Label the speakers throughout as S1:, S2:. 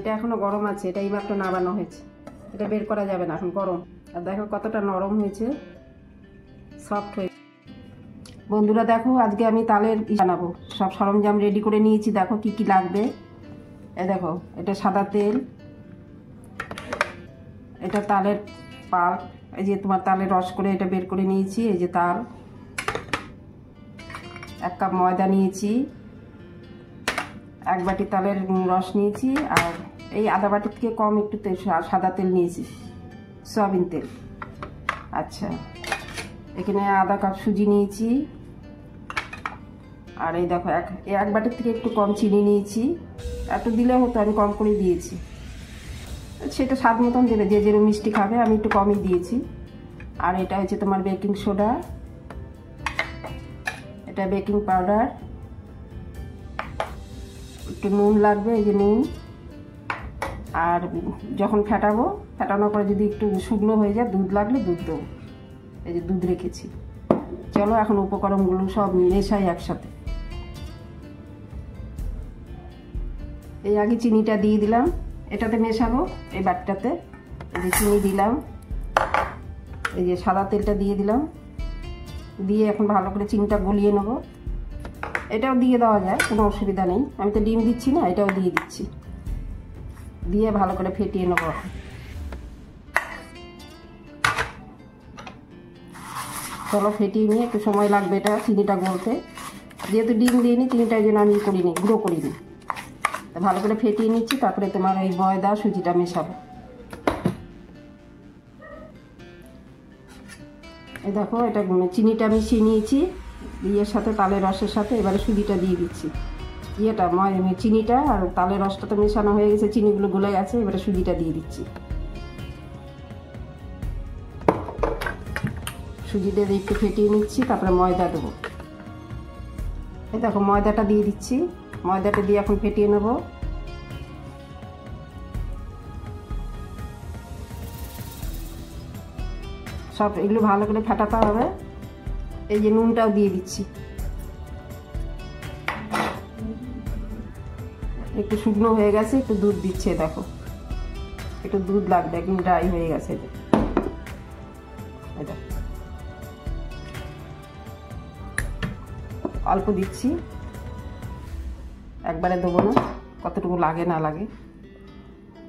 S1: এটা এখনো গরম আছে, এটা এইমাত্র নামানো হয়েছে, এটা বের করা যাবে না, এখন গরম। আর দেখো কতটা নরম হয়েছে, সফট হয়েছে। বন্ধুরা দেখো, আজকে আমি তালের বানাবো। সব সরঞ্জাম রেডি করে নিয়েছি, দেখো কি কি লাগবে। এই দেখো, এটা সাদা তেল, এটা তালের পাল্প, এই যে তোমার তালের রস করে এটা বের করে নিয়েছি, এই যে তাল, 1 কাপ ময়দা নিয়েছি, 1 বাটি তালের রস নিয়েছি, আর এই আধা বাটির থেকে কম একটু তেল, সাদা তেল নিয়েছি, সয়াবিন তেল। আচ্ছা, এখানে আধা কাপ সুজি নিয়েছি, আর এই দেখো 1 বাটির থেকে একটু কম চিনি নিয়েছি। একটু দিলে হতো, আমি কম করে দিয়েছি, সেটা স্বাদ মতন দেবে, যে যেরকম মিষ্টি খাবে, আমি একটু কমই দিয়েছি। আর এটা হচ্ছে তোমার বেকিং সোডা, এটা বেকিং পাউডার, একটু নুন লাগবে, এই যে নুন। আর যখন ফেটানোর পরে যদি একটু শুকনো হয়ে যায়, দুধ লাগলে দুধ দেবো, এই যে দুধ রেখেছি। চলো এখন উপকরণগুলো সব মেশাই একসাথে। এই আগে চিনিটা দিয়ে দিলাম, এটাতে মেশাবো, এই বাটিটাতে। এই যে চিনি দিলাম, এই যে সাদা তেলটা দিয়ে দিলাম, দিয়ে এখন ভালো করে চিনিটা গলিয়ে নেবো। এটাও দিয়ে দেওয়া যায়, কোনো অসুবিধা নেই, আমি তো ডিম দিচ্ছি না, এটাও দিয়ে দিচ্ছি, দিয়ে ভালো করে ফেটিয়ে নেবো। চলো ফেটিয়ে নিয়ে একটু সময় লাগবে, এটা চিনিটা গলতে, যেহেতু ডিম দিইনি, চিনিটা যেন আমি করিনি, গুঁড়ো করিনি। ভালো করে ফেটিয়ে নিচ্ছি, তারপরে তোমার এই ময়দা সুজিটা মেশাবো। এই দেখো, এটা চিনিটা মিশিয়ে নিয়েছি ইয়ের সাথে, তালের রসের সাথে। এবারে সুজিটা দিয়ে দিচ্ছি, ইয়েটা চিনিটা আর তালের রসটা তো মেশানো হয়ে গেছে, চিনিগুলো গলে গেছে, এবারে সুজিটা দিয়ে দিচ্ছি। সুজিটা দিয়ে একটু ফেটিয়ে নিচ্ছি, তারপরে ময়দা দেবো। এই দেখো, ময়দাটা দিয়ে দিচ্ছি, ময়দাটা দিয়ে এখন ফেটিয়ে নেব। সব এগুলো ভালো করে ফেটাতে হবে। এই যে নুনটাও দিয়ে দিচ্ছি, একটু শুকনো হয়ে গেছে, একটু দুধ দিচ্ছে, দেখো একটু দুধ লাগবে, একদম ড্রাই হয়ে গেছে। অল্প দিচ্ছি, একবারে দেবো না, কতটুকু লাগে না লাগে।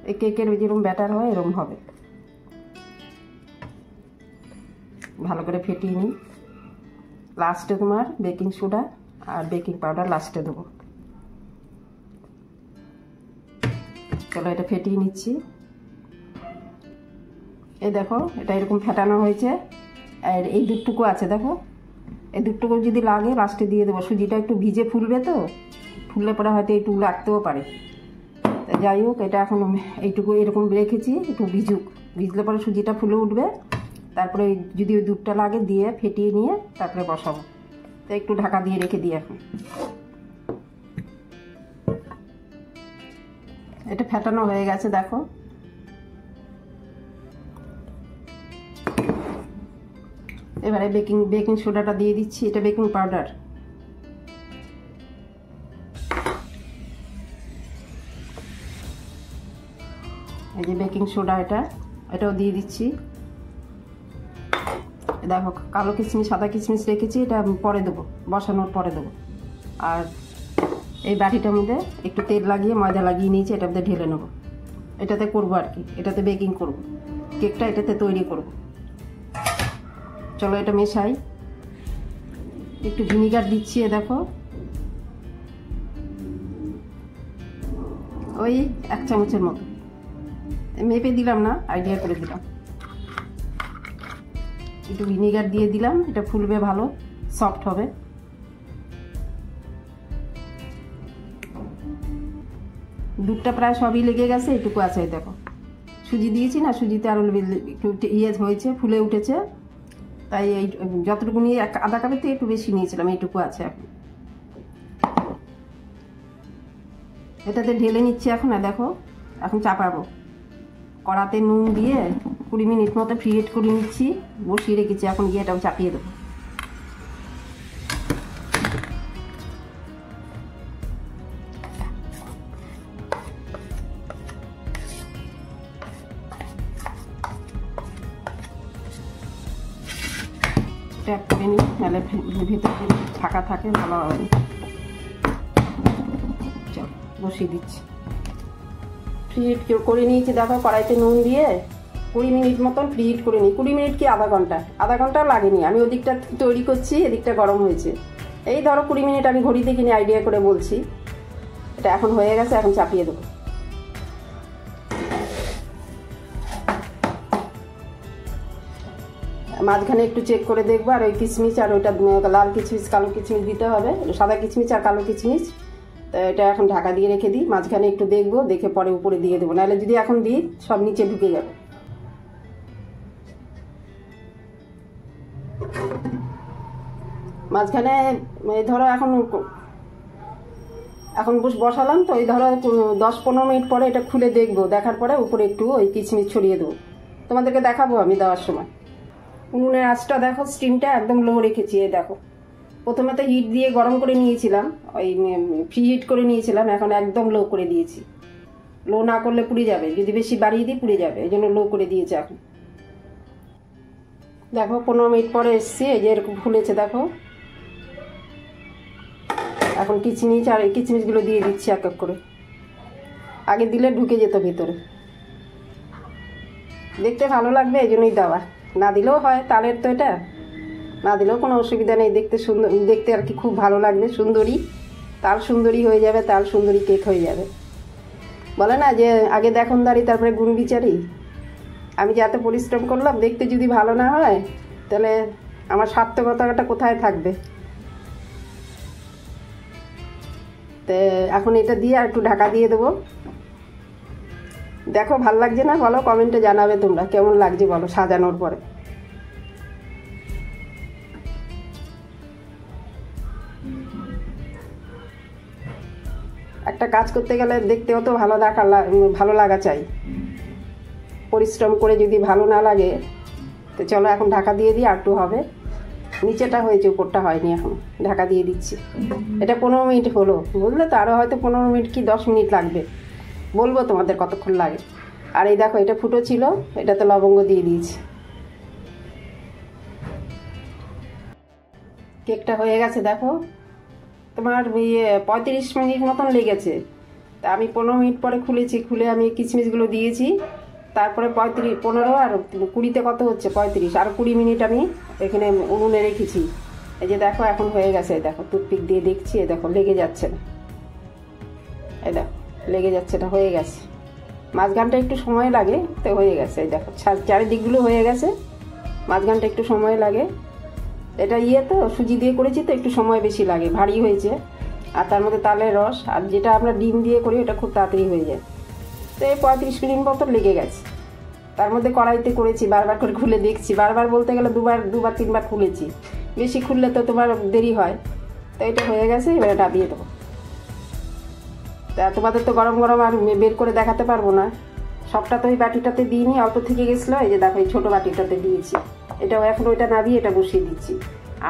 S1: এই কেকের যেরকম ব্যাটার হয় এরকম হবে। ভালো করে ফেটিয়ে নিই। লাস্টে তোমার বেকিং সোডা আর বেকিং পাউডার লাস্টে দেবো। চলো এটা ফেটিয়ে নিচ্ছি। এই দেখো, এটা এরকম ফেটানো হয়েছে, আর এই দুধটুকু আছে, দেখো এই দুধটুকু যদি লাগে লাস্টে দিয়ে দেবো। সুজিটা একটু ভিজে ফুলবে, তো ফুললে পরে হয়তো একটু লাগতেও পারে। যাই হোক, এটা এখন এইটুকু এরকম রেখেছি, একটু ভিজলে পরে সুজিটা ফুলে উঠবে। তারপরে যদি ওই দুধটা লাগে দিয়ে ফেটিয়ে নিয়ে তারপরে বসাবো। তো একটু ঢাকা দিয়ে রেখে দিই এখন। এটা ফেটানো হয়ে গেছে, দেখো এবারে বেকিং সোডাটা দিয়ে দিচ্ছি, এটা বেকিং পাউডার। এই যে বেকিং সোডা, এটাও দিয়ে দিচ্ছি। দেখো কালো কিশমিশ সাদা কিশমিশ রেখেছি, এটা পরে দেবো, বসানোর পরে দেবো। আর এই বাটিটার মধ্যে একটু তেল লাগিয়ে ময়দা লাগিয়ে নিয়েছি, এটার মধ্যে ঢেলে নেবো। এটাতে করবো আর কি, এটাতে বেকিং করব, কেকটা এটাতে তৈরি করব। চলো এটা মেশাই। একটু ভিনিগার দিচ্ছি, দেখো ওই 1 চামচের মতো, মেপে দিলাম না, আইডিয়া করে দিলাম। একটু ভিনিগার দিয়ে দিলাম, এটা ফুলবে ভালো, সফট হবে। দুধটা প্রায় সবই লেগে গেছে, এটুকু আছে। দেখো সুজি দিয়েছি না, সুজিতে আরও একটু ইয়ে হয়েছে, ফুলে উঠেছে, তাই এই যতটুকু নিয়ে আধা কাপের থেকে একটু বেশি নিয়েছিলাম, এইটুকু আছে এখন। এটাতে ঢেলে নিচ্ছি এখন। দেখো এখন চাপাবো, কড়াতে নুন দিয়ে 20 মিনিট মতো ফ্রিহেট করে নিচ্ছি, বসিয়ে রেখেছি। এখন গিয়ে এটাও চাপিয়ে দেবো। ট্যাপ করে নিই, নাহলে ভিতরে যদি ফাঁকা থাকে ভালো হবে না। চল বসিয়ে দিচ্ছি। ফ্রিহিট করে নিয়েছি দেখো, কড়াইতে নুন দিয়ে 20 মিনিট মতন ফ্রিহিট করে নিই। 20 মিনিট কি আধা ঘন্টা, আধা ঘন্টাও লাগেনি। আমি ওদিকটা তৈরি করছি, এদিকটা গরম হয়েছে। এই ধরো 20 মিনিট আমি ঘড়ি দেখিনি, আইডিয়া করে বলছি। এটা এখন হয়ে গেছে, এখন চাপিয়ে দেবো। মাঝখানে একটু চেক করে দেখবো, আর ওই কিশমিশ আর ওইটা লাল কিশমিশ কালো কিশমিশ দিতে হবে, সাদা কিশমিশ আর কালো কিশমিশ। তো এটা এখন ঢাকা দিয়ে রেখে দিই, মাঝখানে একটু দেখবো, দেখে পরে উপরে দিয়ে দেবো, নাহলে যদি এখন দিই সব নিচে ঢুকে যাবে। মাঝখানে এই ধরো এখন বসালাম তো, এই ধরো 10-15 মিনিট পরে এটা খুলে দেখবো, দেখার পরে উপরে একটু ওই কিশমিশ ছড়িয়ে দেবো, তোমাদেরকে দেখাবো আমি দেওয়ার সময়। উনুনের আঁচটা দেখো, স্টিমটা একদম লো রেখেছি। এই দেখো, প্রথমে তো হিট দিয়ে গরম করে নিয়েছিলাম, ওই ফ্রি হিট করে নিয়েছিলাম, এখন একদম লো করে দিয়েছি। লো না করলে পুড়ে যাবে, যদি বেশি বাড়িয়ে দিই পুড়ে যাবে, এই জন্য লো করে দিয়েছি। এখন দেখো 15 মিনিট পরে এসছি, এই যে এরকম ফুলেছে দেখো। এখন কিচমিচ আর এই কিচমিচগুলো দিয়ে দিচ্ছি এক এক করে, আগে দিলে ঢুকে যেত ভিতরে, দেখতে ভালো লাগবে এই জন্যই দেওয়া। না দিলেও হয়, তালের তো এটা, না দিলেও কোনো অসুবিধা নেই, দেখতে সুন্দর, দেখতে আর কি খুব ভালো লাগবে, সুন্দরী তাল সুন্দরী হয়ে যাবে, তাল সুন্দরী কেক হয়ে যাবে। বলে না যে আগে দেখনদারি তারপরে গুণ বিচারি। আমি যে এত পরিশ্রম করলাম, দেখতে যদি ভালো না হয় তাহলে আমার সার্থকতাটা কোথায় থাকবে। তো এখন এটা দিয়ে আর একটু ঢাকা দিয়ে দেবো। দেখো ভাল লাগছে না বলো, কমেন্টে জানাবে তোমরা কেমন লাগছে বলো সাজানোর পরে। একটা কাজ করতে গেলে দেখতেও তো ভালো লাগা চাই। পরিশ্রম করে যদি ভালো না লাগে তো চলো এখন ঢাকা দিয়ে দিই, আর একটু হবে। নিচেটা হয়েছে, উপরটা হয়নি, এখন ঢাকা দিয়ে দিচ্ছি। এটা 15 মিনিট হলো, বুঝলে তো, আরও হয়তো 15 মিনিট কি 10 মিনিট লাগবে, বলবো তোমাদের কতক্ষণ লাগে। আর এই দেখো, এটা ফুটো ছিল, এটাতে লবঙ্গ দিয়ে দিয়েছি। কেকটা হয়ে গেছে দেখো, তোমার 35 মিনিট মতন লেগেছে। তা আমি 15 মিনিট পরে খুলেছি, খুলে আমি কিশমিশগুলো দিয়েছি, তারপরে 15 আর 20তে কত হচ্ছে 35, আর 20 মিনিট আমি এখানে উনুনে রেখেছি। এই যে দেখো এখন হয়ে গেছে, দেখো টুথপিক দিয়ে দেখছি, এই দেখো লেগে যাচ্ছে না, এই দেখো লেগে যাচ্ছে না, হয়ে গেছে। মাঝখানটা একটু সময় লাগে, তো হয়ে গেছে। এই দেখো চারিদিকগুলো হয়ে গেছে, মাঝখানটা একটু সময় লাগে। এটা তো সুজি দিয়ে করেছি তো একটু সময় বেশি লাগে, ভারী হয়েছে, আর তার মধ্যে তালের রস, আর যেটা আমরা ডিম দিয়ে করি ওটা খুব তাড়াতাড়ি হয়ে যায়। তো এই 35 মিনিট মতো লেগে গেছে। তার মধ্যে কড়াইতে করেছি, বারবার করে খুলে দেখছি, বারবার বলতে গেলে দুবার 3বার খুলেছি, বেশি খুললে তো তোমার দেরি হয়। তো এটা হয়ে গেছে, এবারে ডাবিয়ে দেবো। তা তোমাদের তো গরম গরম আর বের করে দেখাতে পারবো না, সবটা তো ওই বাটিটাতে দিইনি, অল্প থেকে গেছিলো। এই যে দেখো এই ছোটো বাটিটাতে দিয়েছি, এটাও এখন ওইটা নাবিয়ে এটা বসিয়ে দিচ্ছি।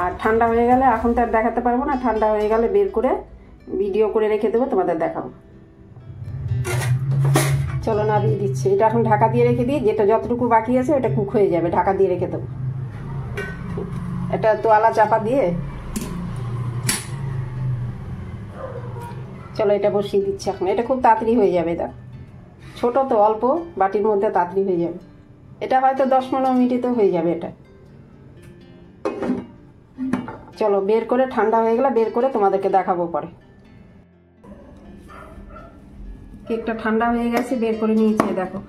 S1: আর ঠান্ডা হয়ে গেলে, এখন তো আর দেখাতে পারবো না, ঠান্ডা হয়ে গেলে বের করে ভিডিও করে রেখে দেবো, তোমাদের দেখাবো। চলো নাবিয়ে দিচ্ছি, এটা এখন ঢাকা দিয়ে রেখে দিই, যেটা যতটুকু বাকি আছে ওটা কুক হয়ে যাবে, ঢাকা দিয়ে রেখে দেবো। এটা তোয়ালা চাপা দিয়ে চলো এটা বসিয়ে দিচ্ছি এখন। এটা খুব তাড়াতাড়ি হয়ে যাবে, দেখো ছোটো তো, অল্প বাটির মধ্যে তাড়াতাড়ি হয়ে যাবে। এটা হয়তো 10-15 মিনিটে হয়ে যাবে এটা। চলো বের করে, ঠান্ডা হয়ে গেলে বের করে তোমাদেরকে দেখাবো পরে। কেকটা ঠান্ডা হয়ে গেছে, বের করে নিয়েছি দেখো।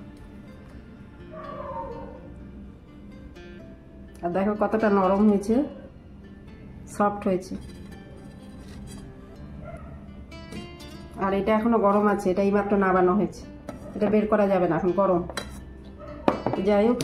S1: আর দেখো কতটা নরম হয়েছে, সফট হয়েছে। আর এটা এখনো গরম আছে, এটা এইমাত্র নামানো হয়েছে, এটা বের করা যাবে না, এখন গরম। যাই হোক,